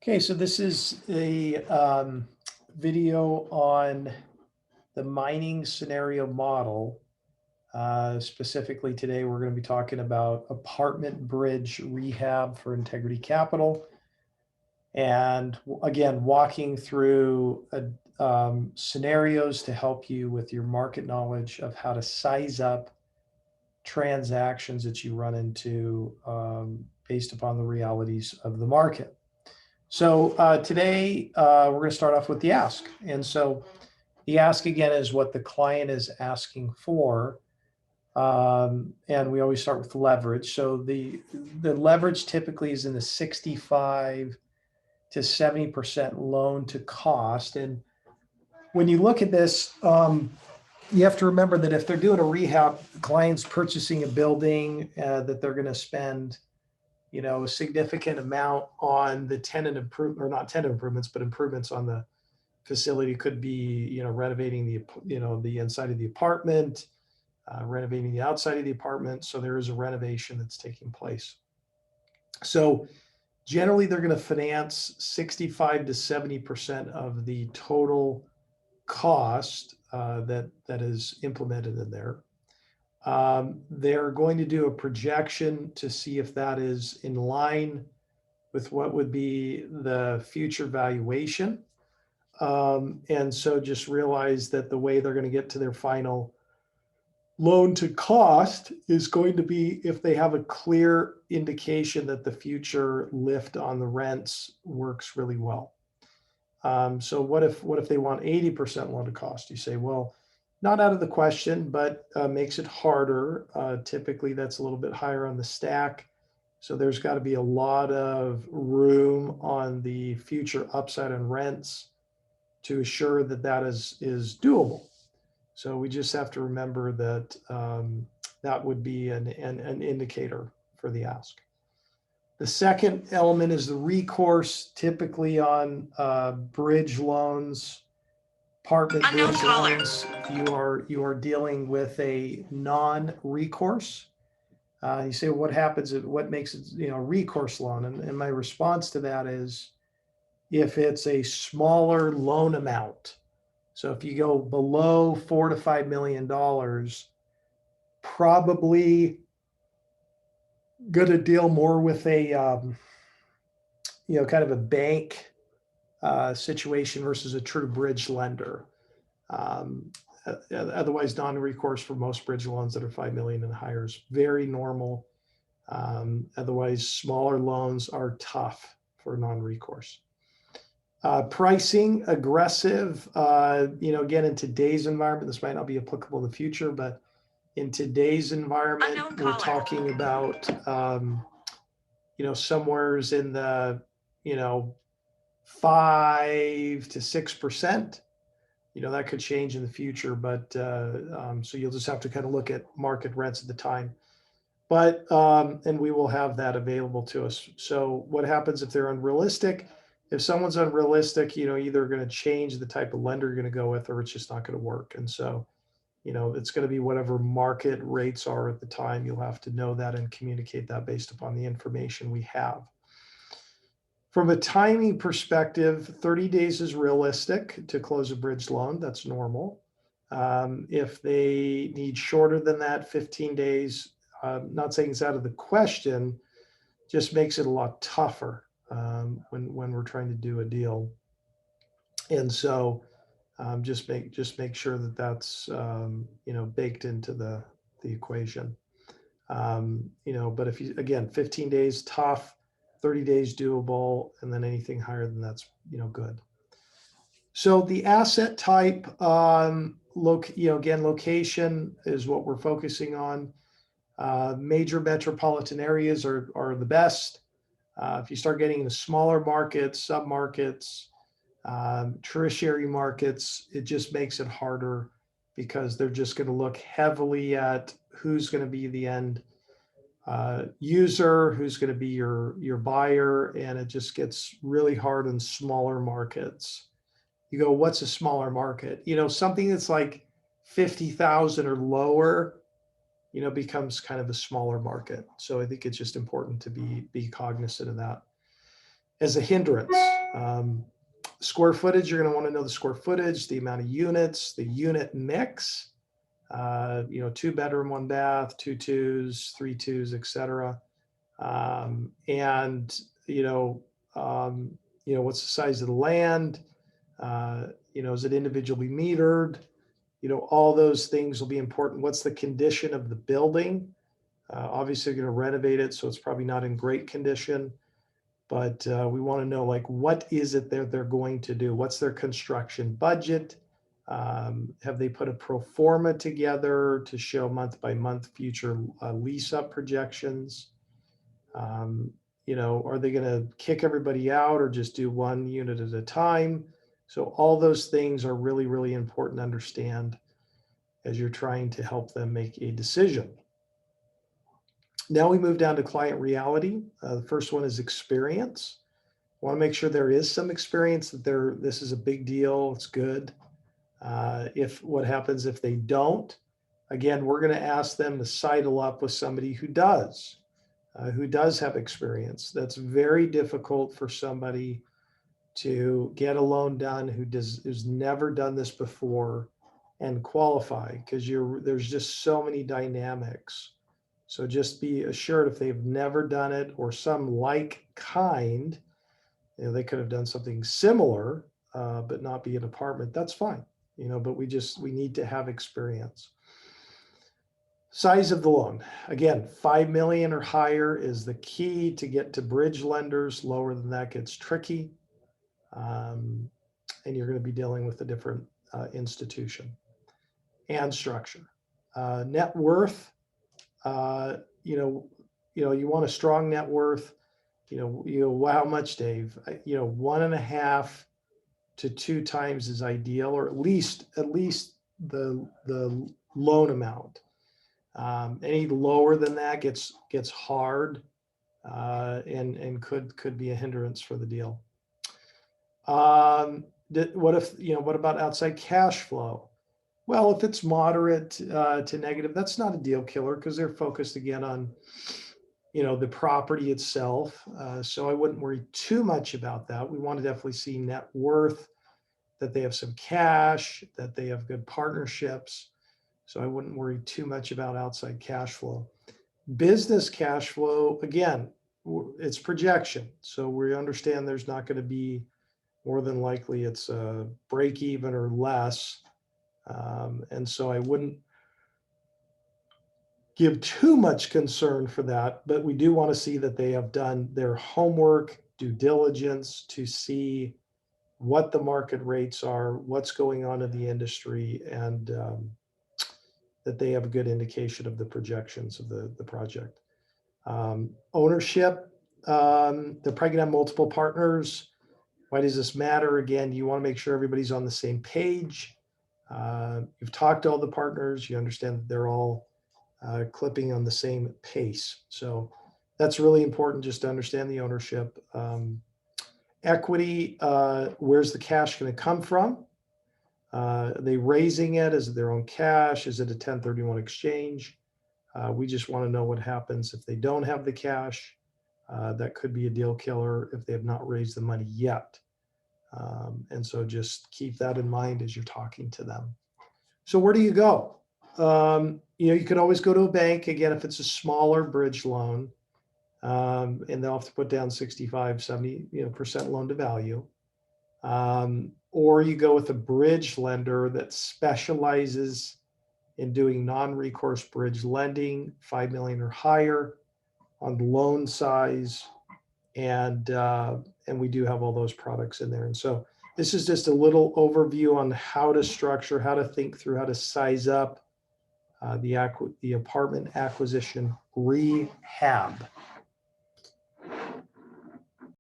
Okay, so this is a video on the mining scenario model. Specifically today, we're going to be talking about apartment bridge rehab for Integrity Capital. And again, walking through scenarios to help you with your market knowledge of how to size up transactions that you run into based upon the realities of the market. So today we're going to start off with the ask. And so the ask again is what the client is asking for. And we always start with leverage. So the leverage typically is in the 65 to 70% loan to cost. And when you look at this, you have to remember that if they're doing a rehab, the client's purchasing a building that they're going to spend a significant amount on the tenant improvement, or not tenant improvements, but improvements on the facility. Could be, renovating the inside of the apartment, renovating the outside of the apartment. So there is a renovation that's taking place. So generally they're going to finance 65 to 70% of the total cost that is implemented in there. They're going to do a projection to see if that is in line with what would be the future valuation. And so just realize that the way they're going to get to their final loan to cost is going to be if they have a clear indication that the future lift on the rents works really well. So what if they want 80% loan to cost? You say, well, not out of the question, but makes it harder. Typically, that's a little bit higher on the stack. So there's got to be a lot of room on the future upside on rents to assure that that is doable. So we just have to remember that that would be an indicator for the ask. The second element is the recourse, typically on bridge loans. Apartment bridge loans, you are dealing with a non-recourse. You say, what happens? What makes it recourse loan? And my response to that is, if it's a smaller loan amount. So if you go below $4 to $5 million, probably going to deal more with a kind of a bank situation versus a true bridge lender. Otherwise, non-recourse for most bridge loans that are 5 million and higher is very normal. Otherwise, smaller loans are tough for non-recourse. Pricing aggressive. Again, in today's environment, this might not be applicable in the future, but in today's environment, we're talking about somewhere's in the 5 to 6%. That could change in the future, but so you'll just have to kind of look at market rents at the time. But and we will have that available to us. So what happens if they're unrealistic? If someone's unrealistic, either going to change the type of lender you're going to go with, or it's just not going to work. And so, it's going to be whatever market rates are at the time. You'll have to know that and communicate that based upon the information we have. From a timing perspective, 30 days is realistic to close a bridge loan. That's normal. If they need shorter than that, 15 days, not saying it's out of the question, just makes it a lot tougher when we're trying to do a deal. And so just make sure that that's baked into the equation. But if you, again, 15 days tough, 30 days doable, and then anything higher than that's good. So the asset type, again, location is what we're focusing on. Major metropolitan areas are the best. If you start getting into smaller markets, sub-markets, tertiary markets, it just makes it harder because they're just going to look heavily at who's going to be the end user, who's going to be your buyer, and it just gets really hard in smaller markets. You go, what's a smaller market? Something that's like 50,000 or lower, becomes kind of a smaller market. So I think it's just important to be cognizant of that. as a hindrance. Square footage, you're going to want to know the square footage, the amount of units, the unit mix, 2-bedroom, 1-bath, 2 2s, 3 2s, etc. And, what's the size of the land? Is it individually metered? All those things will be important. What's the condition of the building? Obviously, you're going to renovate it, so it's probably not in great condition. But we want to know, like, what is it that they're going to do? What's their construction budget? Have they put a pro forma together to show month by month future lease up projections? Are they going to kick everybody out or just do one unit at a time? So all those things are really, really important to understand as you're trying to help them make a decision. Now we move down to client reality. The first one is experience. I want to make sure there is some experience, that this is a big deal, it's good. What happens if they don't? Again, we're going to ask them to sidle up with somebody who does have experience. That's very difficult for somebody to get a loan done who's never done this before and qualify, because there's just so many dynamics. So just be assured, if they've never done it or some like kind, they could have done something similar, but not be an apartment. That's fine, but we need to have experience. Size of the loan. Again, 5 million or higher is the key to get to bridge lenders. Lower than that gets tricky. And you're going to be dealing with a different institution and structure. Net worth. You want a strong net worth. How much, Dave? 1.5 to 2 times is ideal, or at least the loan amount. Any lower than that gets hard, and could be a hindrance for the deal. What about outside cash flow? Well, if it's moderate to negative, that's not a deal killer, because they're focused again on the property itself. So I wouldn't worry too much about that. We want to definitely see net worth, that they have some cash, that they have good partnerships. So I wouldn't worry too much about outside cash flow. Business cash flow, again, it's projection. So we understand there's not going to be, more than likely it's a break even or less. And so I wouldn't give too much concern for that, but we do want to see that they have done their homework, due diligence, to see what the market rates are, what's going on in the industry, and that they have a good indication of the projections of the project. Ownership, they're probably gonna have multiple partners. Why does this matter? Again, you want to make sure everybody's on the same page. You've talked to all the partners, you understand that they're all clipping on the same pace. So that's really important, just to understand the ownership. Equity, where's the cash going to come from? Are they raising it? Is it their own cash? Is it a 1031 exchange? We just want to know what happens if they don't have the cash. That could be a deal killer if they have not raised the money yet. And so just keep that in mind as you're talking to them. So where do you go? You could always go to a bank, again, if it's a smaller bridge loan, and they'll have to put down 65, 70% loan to value. Or you go with a bridge lender that specializes in doing non-recourse bridge lending, 5 million or higher on loan size. And we do have all those products in there. And so this is just a little overview on how to structure, how to think through, how to size up the apartment acquisition rehab.